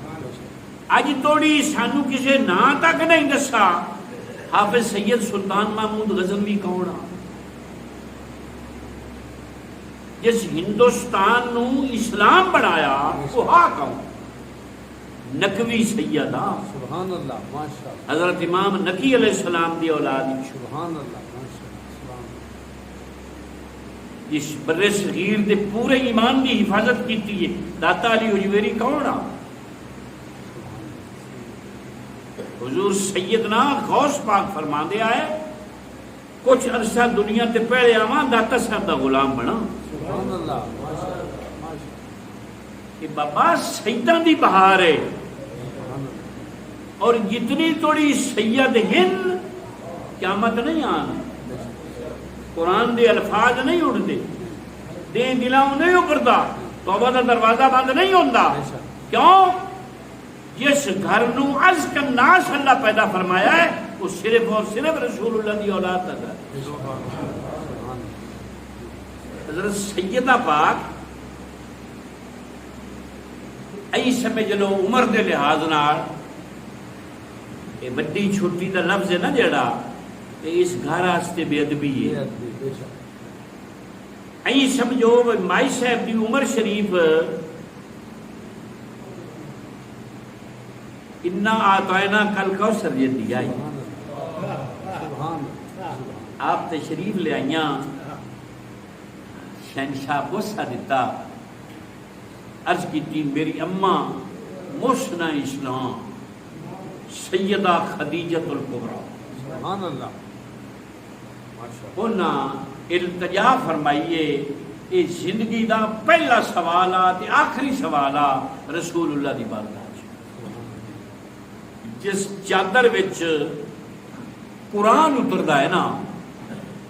اج توڑی سانو کسے نا تک نہیں دسا حافظ سید سلطان محمود غزنوی کون آ جس ہندوستان نو اسلام بنایا وہ ہاں کون نقوی سیدہ سبحان اللہ ماشاءاللہ حضرت امام نقی علیہ السلام دی اولاد سبحان اللہ ماشاءاللہ جس بر صغیر دے پورے ایمان دی حفاظت کیتی ہے داتا علی حجویری کون آ حضور سیدنا غوث پاک فرما دے آئے کچھ عرصہ دنیا تے پہلے آواں داتا صاحب دا غلام بنا سبحان اللہ ماشاءاللہ کہ بابا سیدہ دی بہار ہے اور جتنی توڑی سید ہند قیامت نہیں آنا قرآن دے الفاظ نہیں اڑتے دے دلاؤں نہیں اکڑتا توبہ دا دروازہ بند نہیں ہوتا کیوں جس گھر نو از کا ناس اللہ پیدا فرمایا ہے وہ صرف اور صرف رسول اللہ دی اولاد تک ہے حضرت سیدہ پاک ای سمجھ لو عمر دے لحاظ نال یہ بڑی چھوٹی دا لفظ ہے نا جڑا یہ اس گھر واسطے بے ادبی ہے ای سمجھو مائی صاحب دی عمر شریف انا آتائنا کل کوثر یہ دیا آپ تشریف لے آئیاں شہنشاہ بوسہ دیتا عرض کی تھی میری اماں محسنہ اسلام سیدہ خدیجۃ الکبریٰ سبحان اللہ انہاں التجا فرمائیے یہ زندگی دا پہلا سوال تے آخری سوال رسول اللہ دی بارگاہ جس چادر وچ قرآن اتردا ہے نا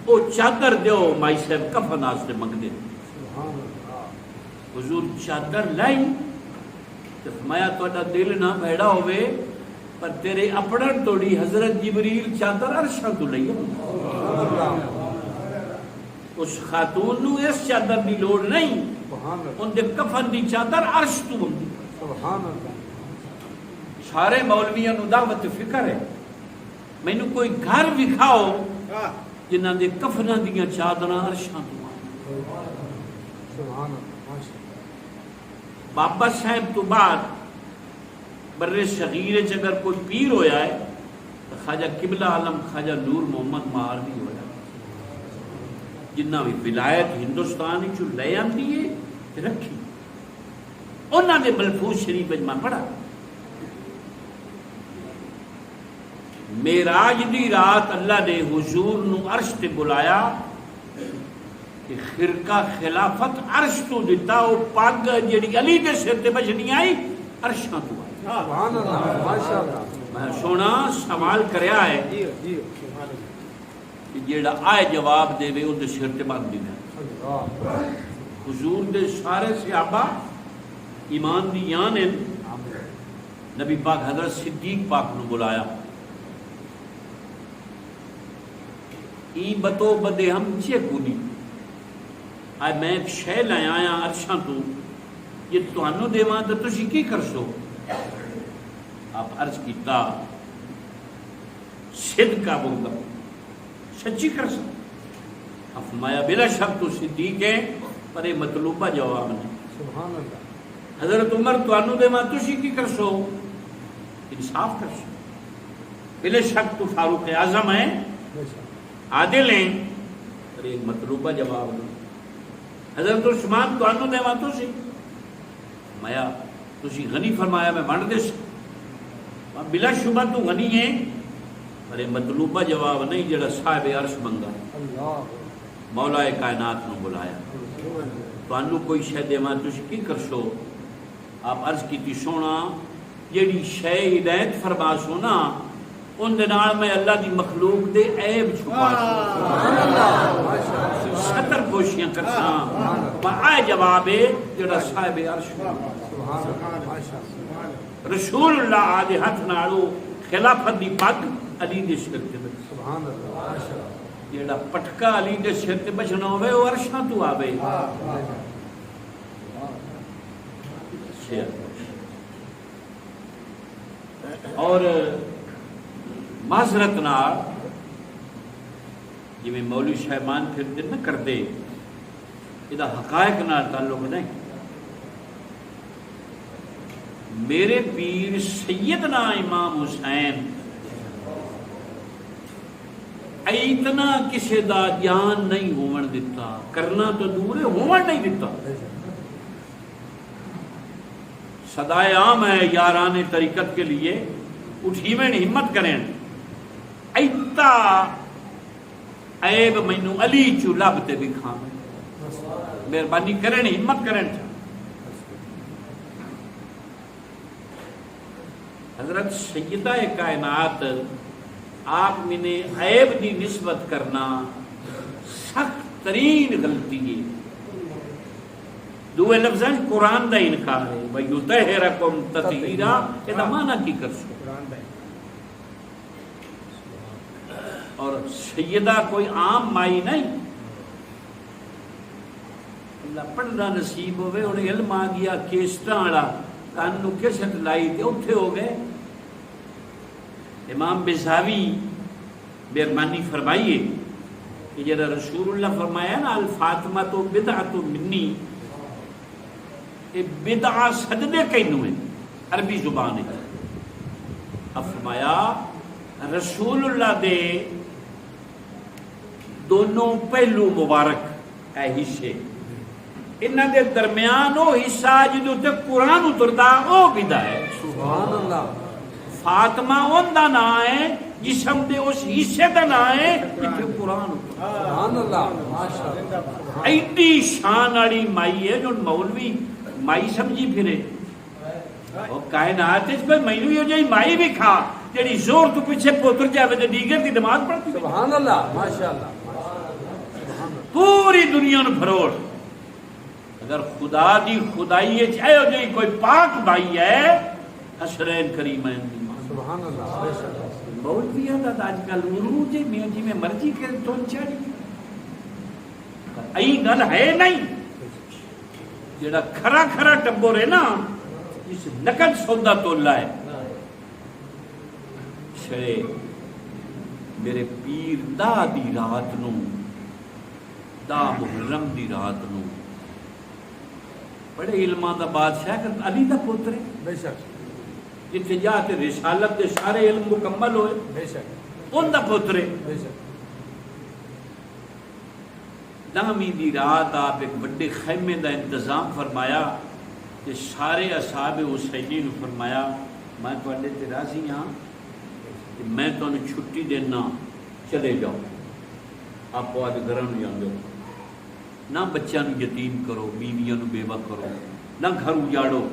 وہ چادر دیو مائی صاحب کفن واسطے منگدے حضور چادر لائی تو فرمایا تہاڈا دل نہ بھیڑا ہوئے پر تیرے اپڑن توڑی حضرت جبریل چادر عرشاں تو لئی اس خاتون نو اس چادر دی لوڑ نہیں ان دے کفن دی چادر عرش تو ہوندی سارے مولویاں نو دعوت فکر ہے مینوں کوئی گھر وکھاؤ جنہاں دے کفناں دیاں چادراں عرشاں تو بابا صاحب تو بعد بر صغیر اگر کوئی پیر ہویا ہے تو خواجہ قبلہ عالم خواجہ نور محمد مہار بھی ہویا جنہ بھی ولایت ہندوستان چو لے آتی ہے رکھی انہوں نے ملفوظ شریف میں پڑھا معراج دی رات اللہ نے حضور نو عرش تے بلایا کہ خرقہ خلافت عرش تو دیتا وہ پگ جڑی علی دے سر تے بچنی آئی عرشاں تو آئی سبحان اللہ ماشاءاللہ میں سونا سوال کریا ہے کہ جیڑا آئے جواب دے وے اون دے سر تے بن دینا حضور دے سارے صحابہ ایمان دی یان ہیں نبی پاک حضرت صدیق پاک نو بلایا ای بتو بدے ہم چے کونی آئے میں ایک شے لے آیا عرشاں تو یہ تانوں دیواں تے تسی کی کرسو آپ عرض کیتا صدقہ بولدا سچی کرسو آپ فرمایا بلا شک تو صدیق ہے پر یہ مطلوبہ جواب نہیں سبحان اللہ حضرت عمر تانوں دیواں تسی کی کرسو انصاف کرسو بلا شک تو فاروق اعظم ہے عادل ہیں پر ایک مطلوبہ جواب نہیں حضرت عثمان تو انہوں نے وہاں سی مایا تسی غنی فرمایا میں بانٹ دے سکتا بلا شبہ تو غنی ہے پر یہ مطلوبہ جواب نہیں جڑا صاحب عرش منگا مولا کائنات نو بلایا تو انہوں کوئی شے دے وہاں تسی کی کرشو آپ عرض کی تی سونا جیڑی شے ہدایت فرما سونا ان دنال میں اللہ دی مخلوق دے عیب چھپا ستر پوشیاں کرساں آئے جواب ہے جڑا صاحب عرش رسول اللہ آدھے ہاتھ نالو خلافت دی پگ علی دے سر تے جڑا پٹکا علی دے سر تے بچنا ہوئے وہ عرشاں تو آوے اور معذرت نال جی میں مولوی صاحبان پھر دن نہ کر دے یہ حقائق نال تعلق نہیں میرے پیر سیدنا امام حسین اتنا کسی دا جان نہیں ہون دیتا کرنا تو دور ہے ہون نہیں دیتا صدائے عام ہے یاران طریقت کے لیے اٹھی میں ہمت کریں ایتا عیب مینو علی چو لب تے دکھا مہربانی کریں ہمت کریں حضرت سیدہ کائنات آپ میں نے عیب دی نسبت کرنا سخت ترین غلطی ہے دوے لفظاں قرآن دا انکار ہے وَيُطَهِّرَكُمْ تَطْهِيرًا یہ دا معنی کی کر سو اور سیدہ کوئی عام مائی نہیں اللہ پڑھنا نصیب ہوئے انہیں علم آ گیا کیسٹاں والا کانو کیسٹ لائی تے اٹھے ہو گئے امام بزاوی مہربانی فرمائیے کہ جب رسول اللہ فرمایا نا الفاطمہ تو بدعۃ منی بدعہ سجدے کینو ہے عربی زبان ہے اب فرمایا رسول اللہ دے دونوں پہلو مبارک اے حصے انہاں دے درمیان وہ حصہ جدوں تے قرآن اتردا او بدعہ ہے سبحان اللہ فاطمہ اون دا نام ہے جسم دے اس حصے دا نام ہے جتھے قرآن اتردا سبحان اللہ ماشاءاللہ ایڈی شان والی مائی ہے جو مولوی مائی سمجھی پھرے اور کائنات اس پہ مینو یہ جی مائی بھی کھا جڑی زور تو پیچھے پوتر جاوے تے دیگر دی نماز پڑھتی ہے۔ سبحان اللہ ماشاءاللہ پوری دنیا نو پھروڑ اگر خدا دی خدائی وچ ایو جی کوئی پاک بھائی ہے حشرین کریمین دی سبحان اللہ بے شک مولویاں دا اج کل عروج میں جی میں مرضی کر تو چڑھی ای گل ہے نہیں جڑا کھرا کھرا ٹبر ہے نا اس نقد سودا تولا ہے شرے میرے پیر دا دی رات نو دا محرم دی رات نو بڑے علماں دا بادشاہ علی دا پوتر ہے بے شک جتھے جا تے رسالت دے سارے علم مکمل ہوئے بے شک ان دا پوتر ہے بے شک دہویں دی رات آپ ایک بڑے خیمے دا انتظام فرمایا کہ سارے اصحاب حسینی نو فرمایا میں تواڈے تے راضی ہاں کہ میں تانوں چھٹی دینا چلے جاؤ آپ آج گھراں نوں جاندے ہو نہ بچیاں نوں یتیم کرو بیویاں نوں بیوہ کرو نہ گھر اجاڑو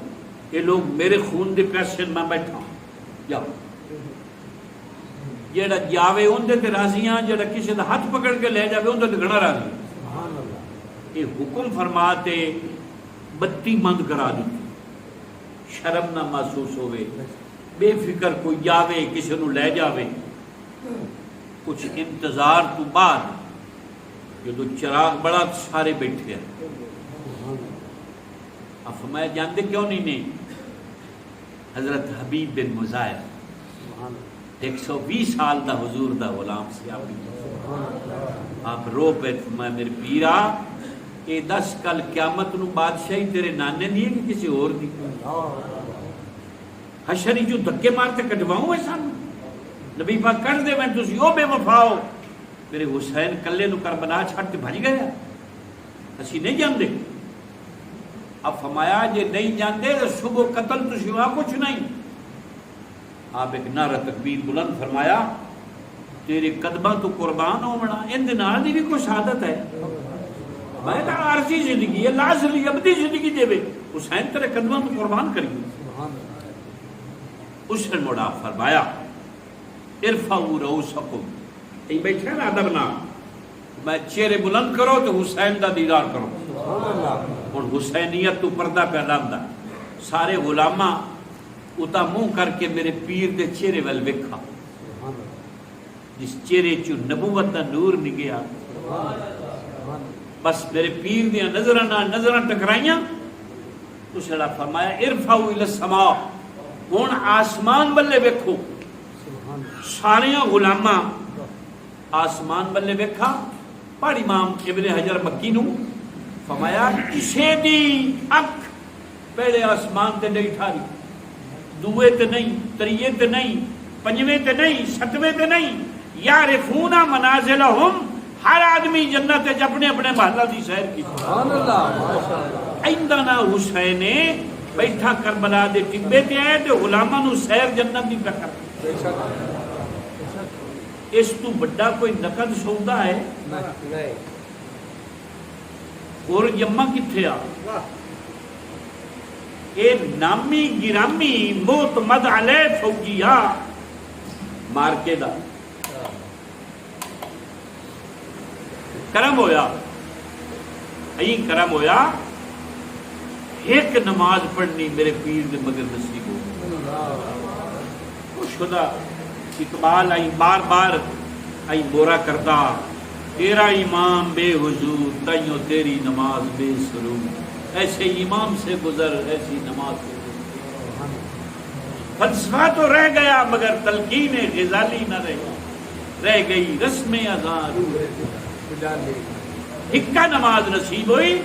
یہ لوگ میرے خون دے پیسے میں بیٹھا جاؤ جیڑا جاوے اندے تے راضی ہاں جیڑا کسی دا ہاتھ پکڑ کے لے جاوے اندے تے گھنا راضی سبحان اللہ یہ حکم فرماتے بتی بند کرا دیتی شرم نہ محسوس ہوئے بے فکر کوئی جاوے کسی نو لے جاوے کچھ انتظار تو بعد جدو چراغ بڑا سارے بیٹھے ہیں اب فرمایا جانتے کیوں نہیں حضرت حبیب بن مظاہر 120 سال دا حضور دا غلام سی آپ رو پہ فرمایا میرے پیرا یہ 10 کل قیامت نو بادشاہی تیرے نانے دی ہے کہ کسی اور دی حشری جو دھکے مارتے کٹواؤں ایسا نبی پاک کر دے میں تسی او بے وفاؤ میرے حسین کلے نو کربلا چھڑ کے بھج گیا اسی نہیں جاندے اب فرمایا جے نہیں جاندے تو صبح قتل تو سوا کچھ نہیں آپ ایک نعرہ تکبیر بلند فرمایا تیرے قدمہ تو قربان ہو منا ان دنال دی بھی کوئی شہادت ہے میں تو عارضی زندگی ہے لازلی ابدی زندگی دے بے حسین تیرے قدمہ تو قربان کریے اس نے موڑا فرمایا ارفعوا رؤوسکم ای بیٹھے نا ادب نہ میں چہرے بلند کرو تو حسین دا دیدار کرو اور حسینیت تو پردہ پیدا ہوندا سارے غلاماں اتا منہ کر کے میرے پیر دے چہرے ول ویکھا جس چہرے چ نبوت دا نور نگیا بس میرے پیر دیا نظراں ٹکرائیاں تو سڑا فرمایا ارفعوا الی السماء ہن آسمان والے ویکھو سارے غلاماں آسمان والے ویکھا پڑھ امام ابن حجر مکی نو فرمایا کسے دی اکھ پہلے آسمان تے نہیں ٹھاری دوے تے نہیں تریے تے نہیں پنجویں تے نہیں ستویں تے نہیں یعرفون منازلہم ہر آدمی جنت وچ اپنے اپنے محلہ دی سیر کی سبحان اللہ ماشاءاللہ ایندانا حسین بیٹھا کربلا دے ٹبے تے آئے تے غلاماں نو سیر جنت دی پکڑ بے شک اس تو بڑا کوئی نقد سودا ہے نہیں اور جمع کتھے آ اے نامی گرامی معتمد علیہ فوجیہ مارکے دا کرم ہویا این کرم ہویا ایک نماز پڑھنی میرے پیر دے مگر نصیب ہو خوش خدا اقبال آئی بار بار آئی بورا کرتا تیرا امام بے حضور تائیوں تیری نماز بے سرور ایسے امام سے گزر ایسی نماز سے گزر فلسفہ تو رہ گیا مگر تلقین غزالی نہ رہ گئی رسم اذاں روح ہکا نماز نصیب ہوئی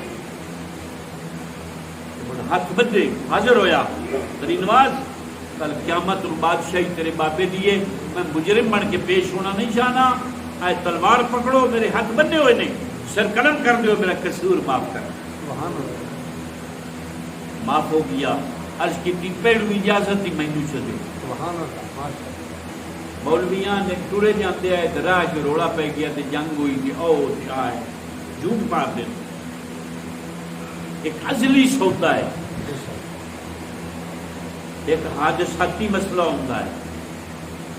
ہاتھ بدے حاضر ہویا تیری نماز کل قیامت اور بادشاہی تیرے بابے دیے میں مجرم بن کے پیش ہونا نہیں چاہنا آئے تلوار پکڑو میرے ہاتھ بندے ہوئے نہیں سر قلم کر دیو میرا قصور معاف کر معاف ہو گیا عرض کی پیڑ بھی اجازت تھی میں نو چلے مولویاں نے ٹرے جاتے آئے راہ جو روڑا پہ گیا تے جنگ ہوئی تھی او چائے جھوٹ مار دے ایک ازلی سودا ہے ایک حادثاتی مسئلہ ہوتا ہے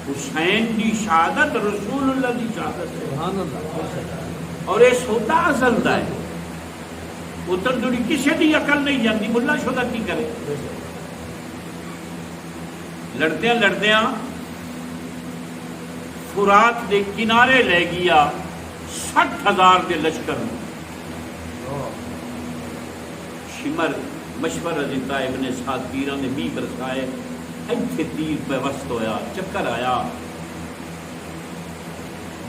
حسین دی شہادت رسول اللہ دی شہادت ہے سبحان اللہ اور یہ سودا اصل دا ہے اتر جڑی کسی دی عقل نہیں جاندی ملا شدہ کی کرے لڑدیاں لڑدیاں فرات دے کنارے لے گیا 60,000 دے لشکر شمر مشورہ دیتا ابن سعد پیران نے بھی برسائے ایتھے تیر پہ وسط ہویا چکر آیا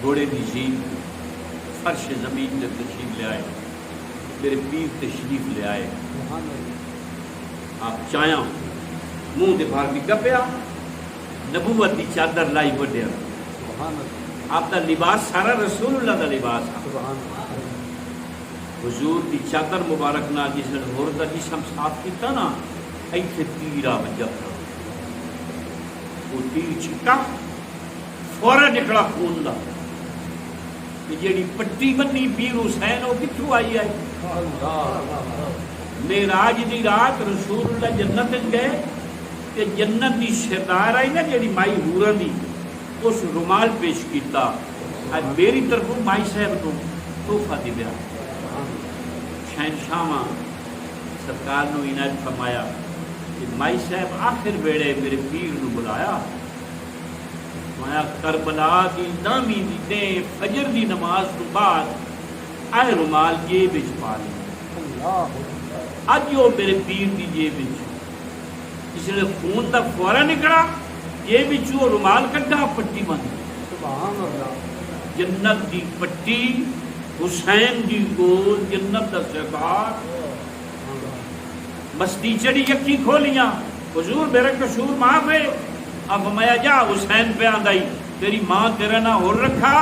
گھوڑے دی زین فرش زمین نے تشریف لے آئے میرے پیر تشریف لے آئے آپ چاہیاں منہ دے بھار بھی گپیا نبوت دی چادر لائی بڑھیا آپ دا لباس سارا رسول اللہ دا لباس حضور دی چادر مبارک نہ جس نے ہور دا جسم صاف کیتا نا ایتھے تیر آ بجا وہ تیر چھکا فورا نکلا خون دا جیڑی پٹی بنی پیر حسین وہ کتھوں آئی معراج دی رات رسول اللہ جنت گئے کہ جنت دی سردار آئی نا جیڑی مائی حورا دی اس رومال پیش کیتا آج میری طرف مائی صاحب کو تحفہ دی بیا شہنشاہ سرکار نو عنایت فرمایا کہ مائی صاحب آخر بیڑے میرے پیر نو بلایا مایا کربلا دی دامی دی دے فجر دی نماز تو بعد آئے رومال جیب وچ پا لیا اج وہ میرے پیر دی جیب وچ اس نے خون تک فورا نکلا جیب وچ وہ رومال کڈا پٹی بند سبحان اللہ جنت دی پٹی حسین دی گول جنت دا سردار مستی چڑی یکی کھولیاں حضور میرا قصور معاف ہے اب میں جا حسین پہ آندائی تیری ماں تیرا نہ ہو رکھا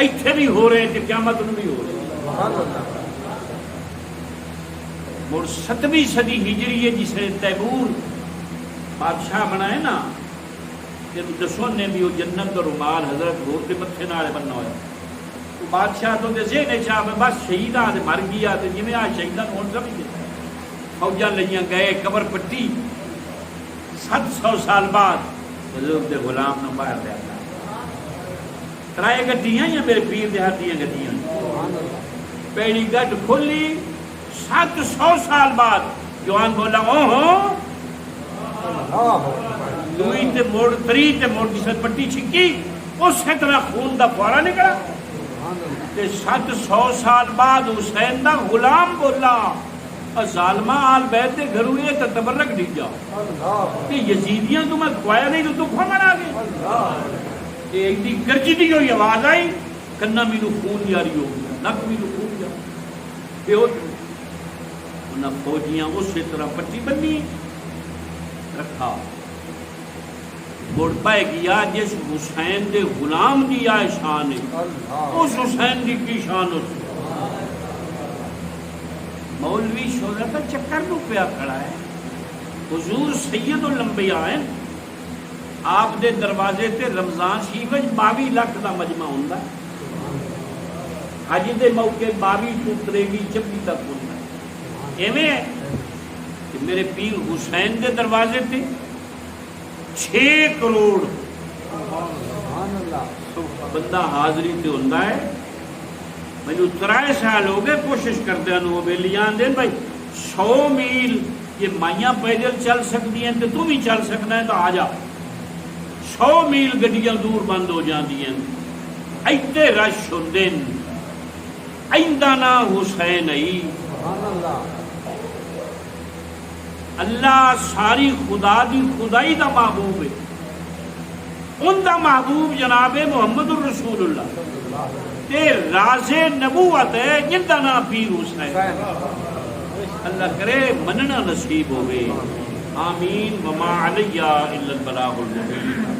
ایتھے بھی ہو رہے تھے قیامت نو بھی ہو رہے مڑ 7ویں صدی ہجری ہے جس نے تیمور بادشاہ بنائے نا تیرو دسون نے بھی وہ جنت اور رومال حضرت ہور کے متھے نالے بننا ہویا تو بادشاہ تو دے ذہن چاہ میں بس شہیدہ دے مر گیا تے جویں آ شہیداں ہون سمجھ گئے فوجاں لئیاں گئے قبر پٹی 700 سال بعد حضور دے غلام نو باہر لے آتا ترائے گڈیاں یا میرے پیر دے ہاتھ دیاں گڈیاں پہلی گڈ کھلی 700 سال بعد جوان بولا اوہو دوئی تے موڑ تری تے موڑ جس نے پٹی چھکی اس طرح خون دا فورا نکلا تے 700 سال بعد حسین دا غلام بولا ظالمہ آل بیت دے گھروں یہ تبرک ڈی جا کہ یزیدیاں تو میں کھوایا نہیں تو کھوا منا گئے ایک دی گرجی دی ہوئی آواز آئی کنا میرو خون جاری ہو گیا نک میرو خون جاری بے ہوت انہاں فوجیاں اس طرح پٹی بنی رکھا مڑ پائے گیا جس حسین دے غلام دی آئے شان ہے اس حسین دی کی شان اس مولوی شہرت چکر نو پیا کھڑا ہے حضور سید الانبیاء ہیں آپ دے دروازے تے رمضان شریف 22 لاکھ دا مجمع ہوندا ہے حج دے موقع 22 تو 23 26 تک ہوندا ہے ایویں ہے کہ میرے پیر حسین دے دروازے تے 6 کروڑ بندہ حاضری تے ہوندا ہے میں 3 سال ہو گئے کوشش کردے نو ویلیاں دے بھائی 100 میل یہ مائیاں پیدل چل سکتی ہیں تو تم ہی چل سکنا ہے تو آ جا 100 میل گڈیاں دور بند ہو جاندی ہیں ایتے رش ہوندے ایندا نا حسین ای اللہ ساری خدا دی خدائی دا محبوب ہے ان دا محبوب جناب محمد الرسول اللہ تے راز نبوت ہے جن دا نام پیر حسین اللہ کرے مننا نصیب ہوئے آمین وما علیہ الا البلاغ المبین